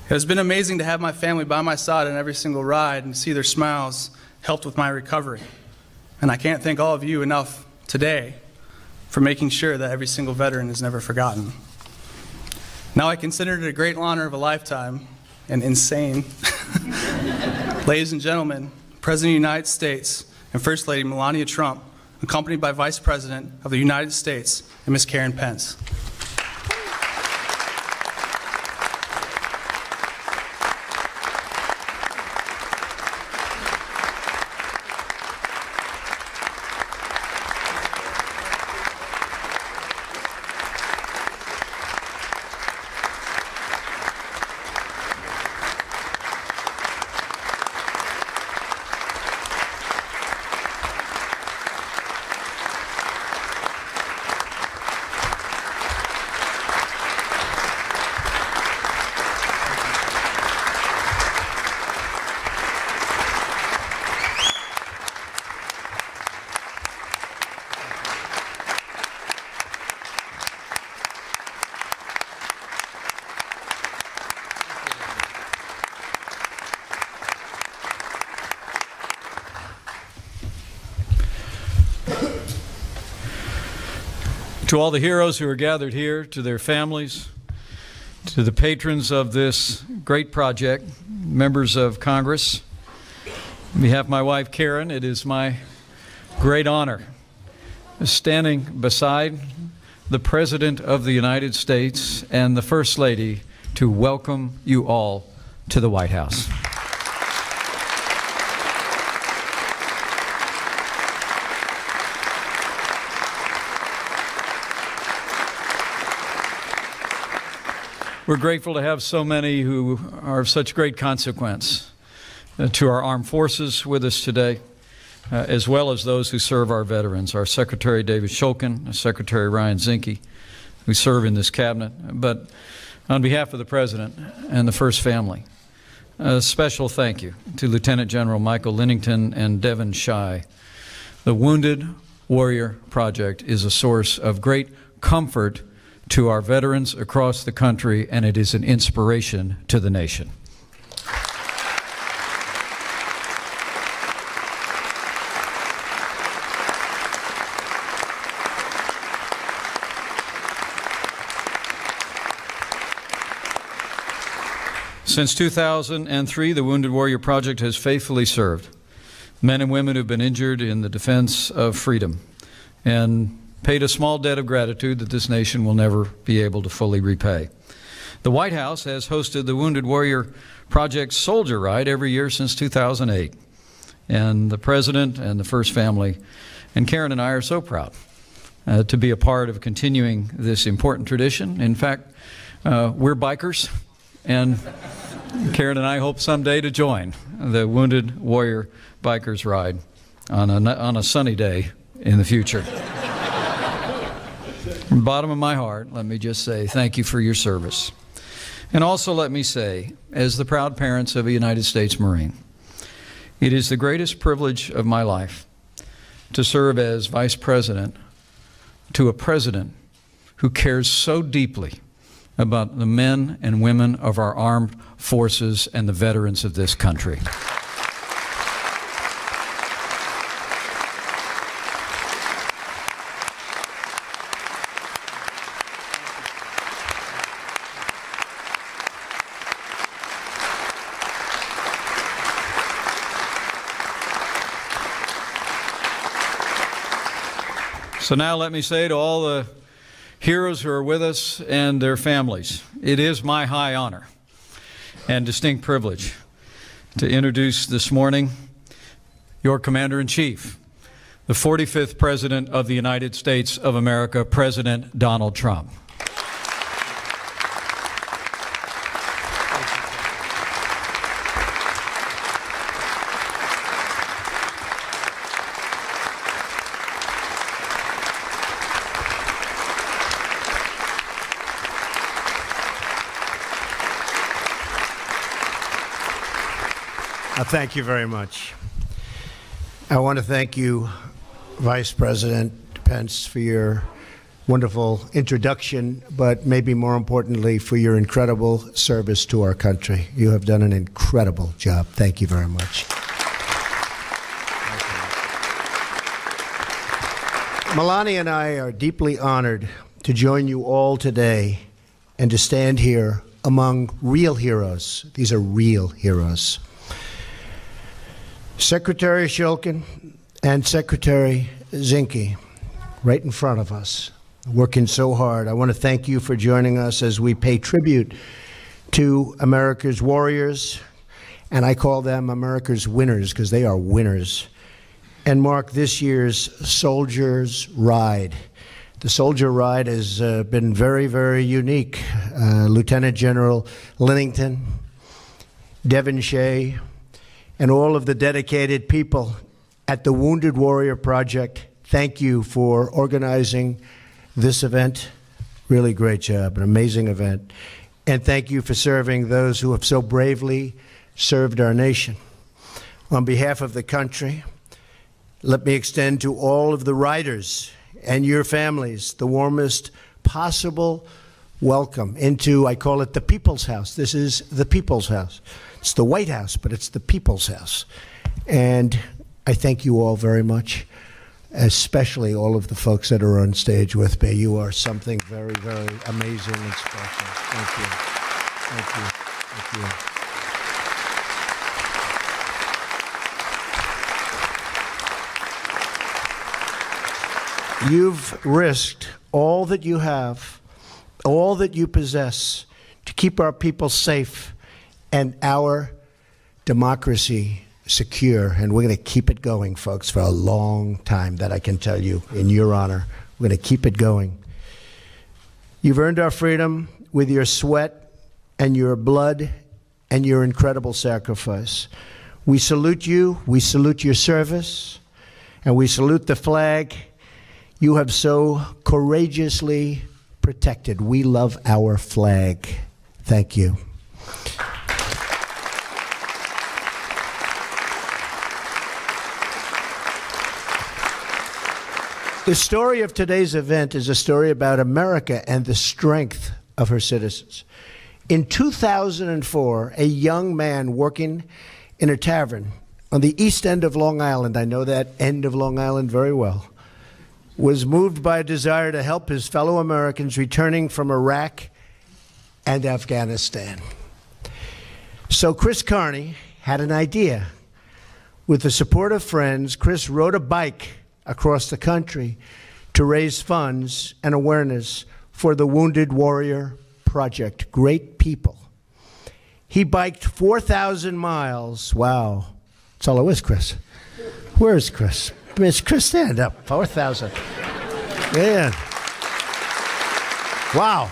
It has been amazing to have my family by my side on every single ride and see their smiles helped with my recovery. And I can't thank all of you enough today for making sure that every single veteran is never forgotten. Now I consider it a great honor of a lifetime and insane. Ladies and gentlemen, President of the United States and First Lady Melania Trump, accompanied by Vice President of the United States and Ms. Karen Pence. To all the heroes who are gathered here, to their families, to the patrons of this great project, members of Congress, on behalf of my wife Karen, it is my great honor standing beside the President of the United States and the First Lady to welcome you all to the White House. We're grateful to have so many who are of such great consequence to our armed forces with us today, as well as those who serve our veterans, our Secretary David Shulkin, Secretary Ryan Zinke, who serve in this cabinet. But on behalf of the President and the First Family, a special thank you to Lieutenant General Michael Linnington and Devin Shai. The Wounded Warrior Project is a source of great comfort to our veterans across the country, and it is an inspiration to the nation. Since 2003, the Wounded Warrior Project has faithfully served men and women who have been injured in the defense of freedom and paid a small debt of gratitude that this nation will never be able to fully repay. The White House has hosted the Wounded Warrior Project Soldier Ride every year since 2008. And the President and the First Family and Karen and I are so proud to be a part of continuing this important tradition. In fact, we're bikers, and Karen and I hope someday to join the Wounded Warrior Bikers Ride on a sunny day in the future. From the bottom of my heart, let me just say thank you for your service. And also let me say, as the proud parents of a United States Marine, it is the greatest privilege of my life to serve as Vice President to a President who cares so deeply about the men and women of our armed forces and the veterans of this country. So now let me say to all the heroes who are with us and their families, it is my high honor and distinct privilege to introduce this morning your Commander-in-Chief, the 45th President of the United States of America, President Donald Trump. Thank you very much. I want to thank you, Vice President Pence, for your wonderful introduction, but maybe more importantly, for your incredible service to our country. You have done an incredible job. Thank you very much. Melania and I are deeply honored to join you all today and to stand here among real heroes. These are real heroes. Secretary Shulkin and Secretary Zinke, right in front of us, working so hard. I want to thank you for joining us as we pay tribute to America's warriors, and I call them America's winners because they are winners, and mark this year's Soldier's Ride. The Soldier Ride has been very, very unique. Lieutenant General Linnington, Devon Shea, and all of the dedicated people at the Wounded Warrior Project, thank you for organizing this event. Really great job, an amazing event. And thank you for serving those who have so bravely served our nation. On behalf of the country, let me extend to all of the riders and your families the warmest possible welcome into, I call it the People's House. This is the People's House. It's the White House, but it's the People's House. And I thank you all very much, especially all of the folks that are on stage with me. You are something very, very amazing and special. Thank you. Thank you. Thank you. You've risked all that you have, all that you possess, to keep our people safe and our democracy secure. And we're going to keep it going, folks, for a long time, that I can tell you in your honor. We're going to keep it going. You've earned our freedom with your sweat and your blood and your incredible sacrifice. We salute you, we salute your service, and we salute the flag you have so courageously protected. We love our flag. Thank you. The story of today's event is a story about America and the strength of her citizens. In 2004, a young man working in a tavern on the east end of Long Island, I know that end of Long Island very well, was moved by a desire to help his fellow Americans returning from Iraq and Afghanistan. So Chris Carney had an idea. With the support of friends, Chris rode a bike across the country to raise funds and awareness for the Wounded Warrior Project. Great people. He biked 4,000 miles. Wow. That's all it was, Chris. Where's Chris? Miss Chris, stand up. 4,000. Man. Wow.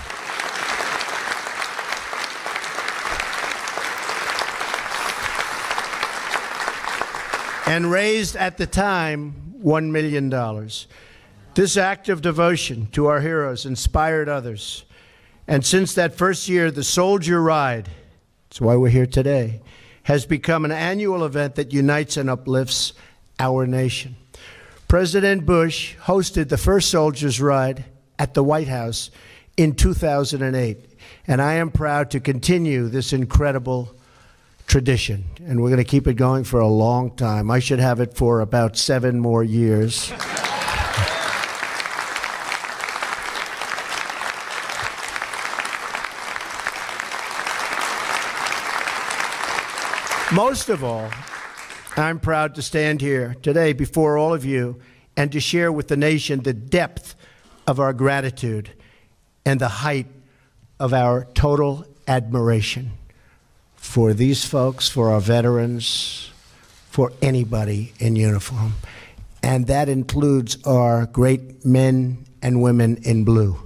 And raised at the time $1 million. This act of devotion to our heroes inspired others. And since that first year, the Soldier Ride, that's why we're here today, has become an annual event that unites and uplifts our nation. President Bush hosted the first Soldier's Ride at the White House in 2008. And I am proud to continue this incredible tradition. And we're going to keep it going for a long time. I should have it for about 7 more years. Most of all, I'm proud to stand here today before all of you and to share with the nation the depth of our gratitude and the height of our total admiration for these folks, for our veterans, for anybody in uniform. And that includes our great men and women in blue.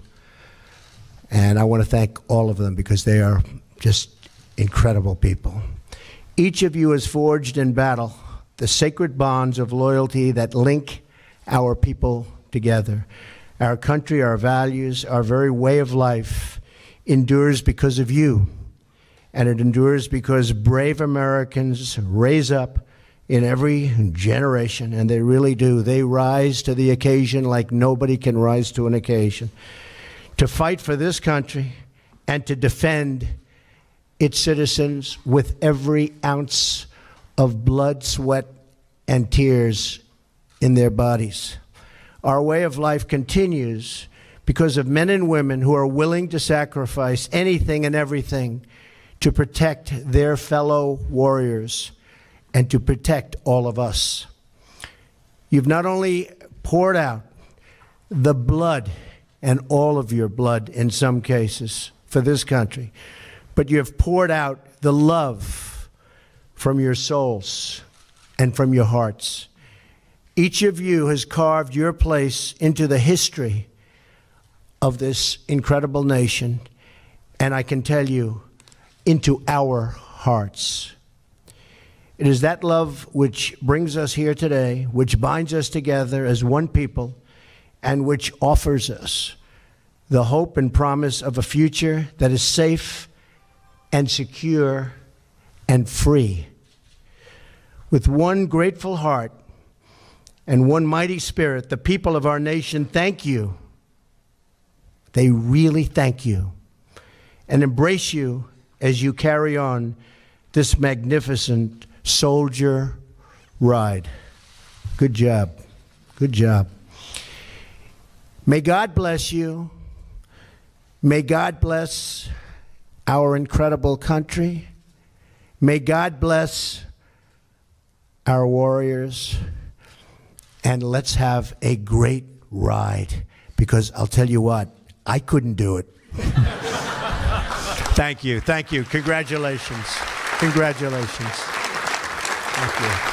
And I want to thank all of them because they are just incredible people. Each of you has forged in battle the sacred bonds of loyalty that link our people together. Our country, our values, our very way of life endures because of you. And it endures because brave Americans raise up in every generation, and they really do. They rise to the occasion like nobody can rise to an occasion, to fight for this country and to defend its citizens with every ounce of blood, sweat, and tears in their bodies. Our way of life continues because of men and women who are willing to sacrifice anything and everything to protect their fellow warriors and to protect all of us. You've not only poured out the blood, and all of your blood in some cases, for this country, but you have poured out the love from your souls and from your hearts. Each of you has carved your place into the history of this incredible nation, and I can tell you, into our hearts. It is that love which brings us here today, which binds us together as one people, and which offers us the hope and promise of a future that is safe and secure and free. With one grateful heart and one mighty spirit, the people of our nation thank you. They really thank you and embrace you as you carry on this magnificent soldier ride. Good job. Good job. May God bless you. May God bless our incredible country. May God bless our warriors. And let's have a great ride, because I'll tell you what, I couldn't do it. Thank you. Thank you. Congratulations. Congratulations. Thank you.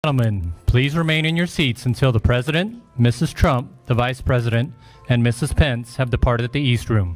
Gentlemen, please remain in your seats until the President, Mrs. Trump, the Vice President, and Mrs. Pence have departed the East Room.